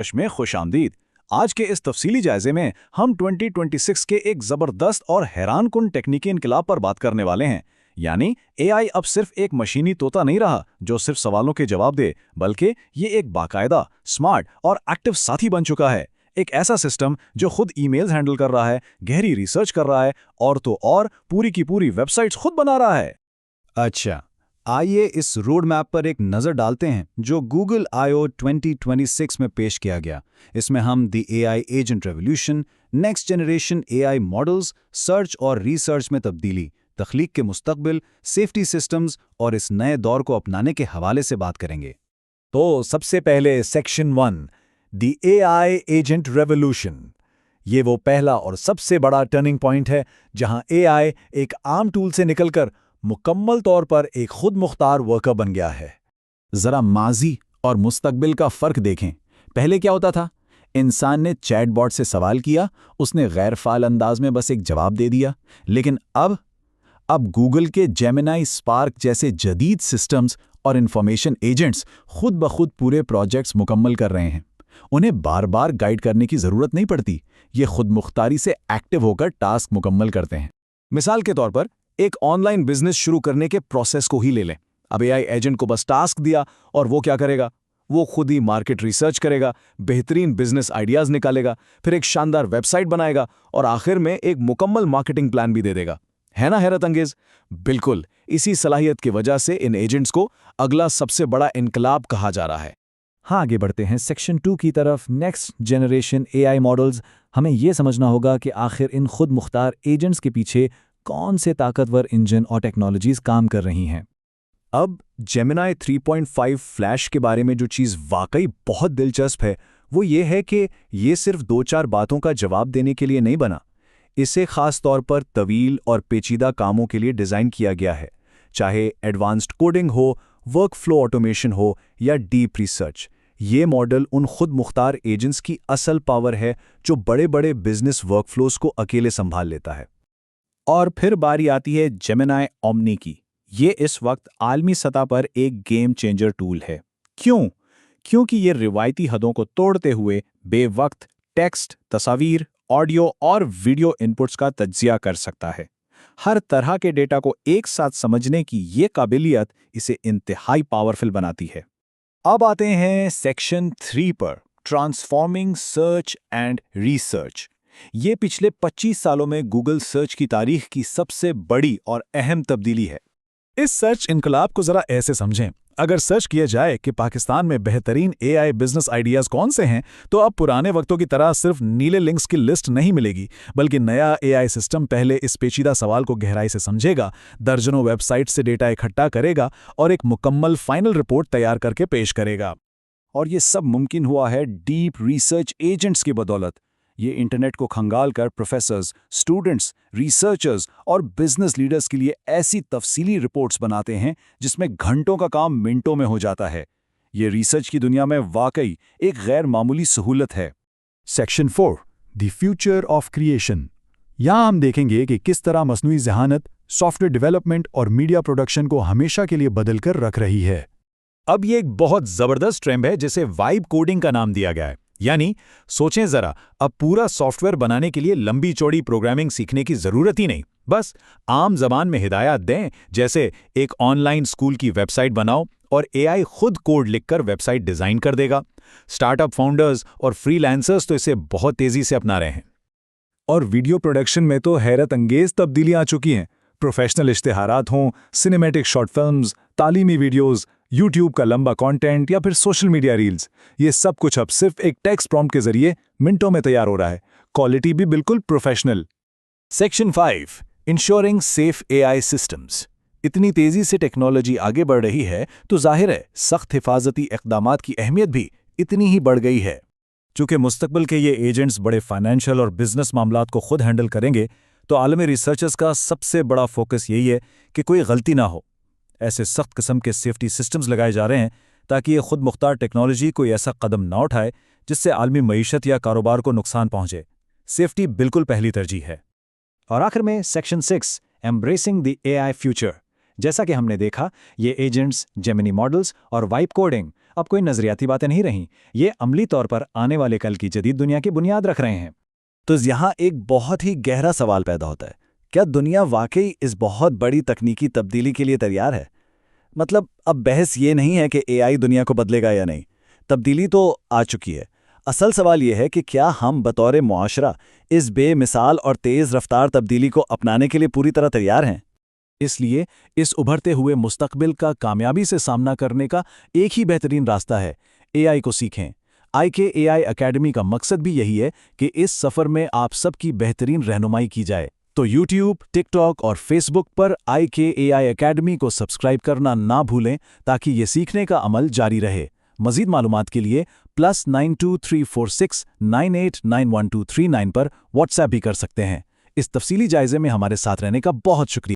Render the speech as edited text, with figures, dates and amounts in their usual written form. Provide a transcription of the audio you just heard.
में खुश आमदीद। आज के इस तफसीली जायजे में हम 2026 के एक ज़बरदस्त और हैरानकुन टेक्निकी इनकलाब पर बात करने वाले हैं। यानी एआई अब सिर्फ एक मशीनी तोता नहीं रहा जो सिर्फ सवालों के जवाब दे, बल्कि ये एक बाकायदा, स्मार्ट और एक्टिव साथी बन चुका है। एक ऐसा सिस्टम जो खुद ईमेल्स हैंडल कर रहा है, गहरी रिसर्च कर रहा है और तो और पूरी की पूरी वेबसाइट्स खुद बना रहा है। अच्छा, आइए इस रोड मैप पर एक नज़र डालते हैं जो गूगल I/O 2026 में पेश किया गया। इसमें हम दी AI agent revolution, next generation AI models, search और रिसर्च में तब्दीली, तख्लीक के मुस्तकबिल, सेफ्टी सिस्टम्स और इस नए दौर को अपनाने के हवाले से बात करेंगे। तो सबसे पहले सेक्शन 1, दी AI एजेंट रेवोल्यूशन। ये वो पहला और सबसे बड़ा टर्निंग पॉइंट है जहां AI एक आम टूल से निकलकर मुकम्मल तौर पर एक खुद मुख्तार वर्कर बन गया है। ज़रा माजी और मुस्तकबिल का फ़र्क देखें। पहले क्या होता था? इंसान ने चैटबॉट से सवाल किया, उसने गैर फ़ाल अंदाज में बस एक जवाब दे दिया। लेकिन अब गूगल के जेमिनाई, स्पार्क जैसे जदीद सिस्टम्स और इंफॉर्मेशन एजेंट्स खुद ब खुद पूरे प्रोजेक्ट्स मुकम्मल कर रहे हैं। उन्हें बार बार गाइड करने की ज़रूरत नहीं पड़ती। ये खुद मुख्तारी से एक्टिव होकर टास्क मुकम्मल करते हैं। मिसाल के तौर पर एक ऑनलाइन बिजनेस शुरू करने के प्रोसेस को ही ले लें। अब एआई एजेंट को बस टास्क दिया और वो क्या करेगा? वो खुद ही मार्केट रिसर्च करेगा, बेहतरीन बिजनेस आइडियाज़ निकालेगा, फिर एक शानदार वेबसाइट बनाएगा और आखिर में एक मुकम्मल मार्केटिंग प्लान भी दे देगा। है ना हैरत अंगेज? बिल्कुल, इसी सलाहियत की वजह से इन एजेंट्स को अगला सबसे बड़ा इनकलाब कहा जा रहा है। हाँ, आगे बढ़ते हैं सेक्शन 2 की तरफ, नेक्स्ट जनरेशन AI मॉडल्स। हमें यह समझना होगा कि आखिर इन खुद मुख्तार एजेंट्स के पीछे कौन से ताकतवर इंजन और टेक्नोलॉजीज़ काम कर रही हैं। अब जेमिनाई 3.5 फ्लैश के बारे में जो चीज़ वाकई बहुत दिलचस्प है वो ये है कि ये सिर्फ 2-4 बातों का जवाब देने के लिए नहीं बना। इसे ख़ास तौर पर तवील और पेचीदा कामों के लिए डिज़ाइन किया गया है, चाहे एडवांस्ड कोडिंग हो, वर्क फ्लो ऑटोमेशन हो या डीप रिसर्च। ये मॉडल उन खुद मुख्तार एजेंट्स की असल पावर है जो बड़े बड़े बिजनेस वर्कफ्लोज को अकेले संभाल लेता है। और फिर बारी आती है जेमिनाई ओमनी की। ये इस वक्त आलमी सतह पर एक गेम चेंजर टूल है। क्यों? क्योंकि ये रिवायती हदों को तोड़ते हुए बेवक्त टेक्स्ट, तस्वीर, ऑडियो और वीडियो इनपुट्स का तज्जिया कर सकता है। हर तरह के डेटा को एक साथ समझने की ये काबिलियत इसे इंतहाई पावरफुल बनाती है। अब आते हैं सेक्शन 3 पर, ट्रांसफॉर्मिंग सर्च एंड रिसर्च। ये पिछले 25 सालों में गूगल सर्च की तारीख की सबसे बड़ी और अहम तब्दीली है। इस सर्च इनकलाब को जरा ऐसे समझें। अगर सर्च किया जाए कि पाकिस्तान में बेहतरीन एआई बिजनेस आइडियाज कौन से हैं, तो अब पुराने वक्तों की तरह सिर्फ नीले लिंक्स की लिस्ट नहीं मिलेगी, बल्कि नया एआई सिस्टम पहले इस पेचीदा सवाल को गहराई से समझेगा, दर्जनों वेबसाइट से डेटा इकट्ठा करेगा और एक मुकम्मल फाइनल रिपोर्ट तैयार करके पेश करेगा। और ये सब मुमकिन हुआ है डीप रिसर्च एजेंट्स की बदौलत। ये इंटरनेट को खंगाल कर प्रोफेसर्स, स्टूडेंट्स, रिसर्चर्स और बिजनेस लीडर्स के लिए ऐसी तफसीली रिपोर्ट्स बनाते हैं जिसमें घंटों का काम मिनटों में हो जाता है। ये रिसर्च की दुनिया में वाकई एक गैर मामूली सहूलत है। Section 4, the future of creation. यहाँ हम देखेंगे कि किस तरह मसनूई ज़हानत सॉफ्टवेयर डेवलपमेंट और मीडिया प्रोडक्शन को हमेशा के लिए बदल कर रख रही है। अब ये एक बहुत ज़बरदस्त ट्रेंड है जिसे वाइब कोडिंग का नाम दिया गया है। यानी सोचें ज़रा, अब पूरा सॉफ्टवेयर बनाने के लिए लंबी चौड़ी प्रोग्रामिंग सीखने की ज़रूरत ही नहीं। बस आम ज़बान में हिदायत दें, जैसे एक ऑनलाइन स्कूल की वेबसाइट बनाओ और एआई खुद कोड लिखकर वेबसाइट डिज़ाइन कर देगा। स्टार्टअप फाउंडर्स और फ्रीलांसर्स तो इसे बहुत तेज़ी से अपना रहे हैं। और वीडियो प्रोडक्शन में तो हैरत अंगेज तब्दीलियां आ चुकी हैं। प्रोफेशनल इश्तिहारात हों, सिनेमैटिक शॉर्ट फिल्म्स, तालीमी वीडियोज़, यूट्यूब का लंबा कंटेंट या फिर सोशल मीडिया रील्स, ये सब कुछ अब सिर्फ एक टेक्स्ट प्रॉम्प्ट के जरिए मिनटों में तैयार हो रहा है। क्वालिटी भी बिल्कुल professional. Section 5, ensuring safe AI systems. इतनी तेजी से टेक्नोलॉजी आगे बढ़ रही है तो जाहिर है सख्त हिफाजती इक़दामात की अहमियत भी इतनी ही बढ़ गई है। चूंकि मुस्तकबिल के ये एजेंट्स बड़े फाइनेंशियल और बिजनेस मामलात को खुद हैंडल करेंगे, तो आलमी रिसर्चर्स का सबसे बड़ा फोकस यही है कि कोई गलती ना हो। ऐसे सख्त किस्म के सेफ्टी सिस्टम्स लगाए जा रहे हैं ताकि ये खुद मुख्तार टेक्नोलॉजी कोई ऐसा कदम ना उठाए जिससे आलमी मईशत या कारोबार को नुकसान पहुंचे। सेफ्टी बिल्कुल पहली तरजीह है। और आखिर में section 6, embracing the AI future. जैसा कि हमने देखा, ये एजेंट्स, जेमिनी मॉडल्स और वाइब कोडिंग अब कोई नजरियाती बातें नहीं रहीं, ये अमली तौर पर आने वाले कल की जदीद दुनिया की बुनियाद रख रहे हैं। तो यहाँ एक बहुत ही गहरा सवाल पैदा होता है, क्या दुनिया वाकई इस बहुत बड़ी तकनीकी तब्दीली के लिए तैयार है? मतलब अब बहस ये नहीं है कि एआई दुनिया को बदलेगा या नहीं, तब्दीली तो आ चुकी है। असल सवाल ये है कि क्या हम बतौर मुआशरा इस बेमिसाल और तेज़ रफ्तार तब्दीली को अपनाने के लिए पूरी तरह तैयार हैं? इसलिए इस उभरते हुए मुस्तकबिल का कामयाबी से सामना करने का एक ही बेहतरीन रास्ता है, एआई को सीखें। IKAI एकेडमी का मकसद भी यही है कि इस सफ़र में आप सबकी बेहतरीन रहनुमाई की जाए। तो YouTube, TikTok और Facebook पर IKAI एकेडमी को सब्सक्राइब करना ना भूलें ताकि ये सीखने का अमल जारी रहे। मज़ीद मालूमात के लिए +923469891239 पर व्हाट्सएप भी कर सकते हैं। इस तफसीली जायजे में हमारे साथ रहने का बहुत शुक्रिया।